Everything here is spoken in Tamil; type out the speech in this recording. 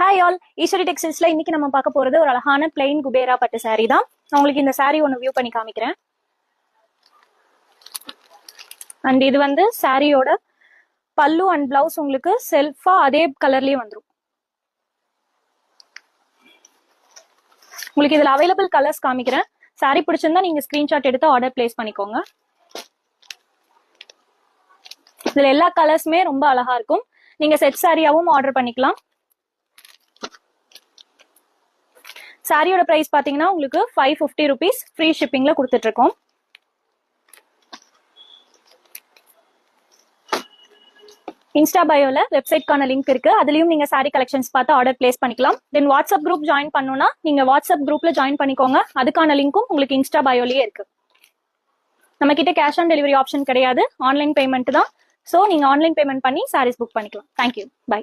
ஹாய் ஆல், ஈஸ்வரி டெக்ஸ்டைல்ஸ்ல இன்னைக்கு நம்ம பார்க்க போறது ஒரு அழகான பிளைன் குபேரா பட்டு saree தான். நான் உங்களுக்கு இந்த saree ஒன்று வியூ பண்ணி காமிக்கிறேன். அண்ட் இது வந்து சாரியோட பல்லு அண்ட் பிளவுஸ் உங்களுக்கு செல்ஃபா அதே கலர்லயே வந்துடும். உங்களுக்கு இதுல அவைலபிள் கலர்ஸ் காமிக்கிறேன். saree பிடிச்சிருந்தா நீங்க ஸ்கிரீன்ஷாட் எடுத்து ஆர்டர் பிளேஸ் பண்ணிக்கோங்க. இதுல எல்லா கலர்ஸுமே ரொம்ப அழகா இருக்கும். நீங்க செட் சாரியாவும் ஆர்டர் பண்ணிக்கலாம். சாரியோட பிரைஸ் பாத்தீங்கன்னா உங்களுக்கு 550 rupees ஃப்ரீ ஷிப்பிங்ல கொடுத்துட்டு இருக்கோம். இன்ஸ்டா பயோல வெப்சைட்கான லிங்க் இருக்கு. அதுலயும் நீங்க சாரி கலெக்ஷன்ஸ் பார்த்து ஆர்டர் பிளேஸ் பண்ணிக்கலாம். தென் வாட்ஸ்அப் குரூப் ஜாயின் பண்ணணும்னா நீங்க வாட்ஸ்அப் குரூப்ல ஜாயின் பண்ணிக்கோங்க. அதுக்கான லிங்க்கும் உங்களுக்கு இன்ஸ்டா பயோலயே இருக்கு. நம்ம கிட்ட கேஷ் ஆன் டெலிவரி ஆப்ஷன் கிடையாது, ஆன்லைன் பேமெண்ட் தான். ஸோ நீங்க ஆன்லைன் பேமெண்ட் பண்ணி சாரீஸ் புக் பண்ணிக்கலாம். Thank you, by.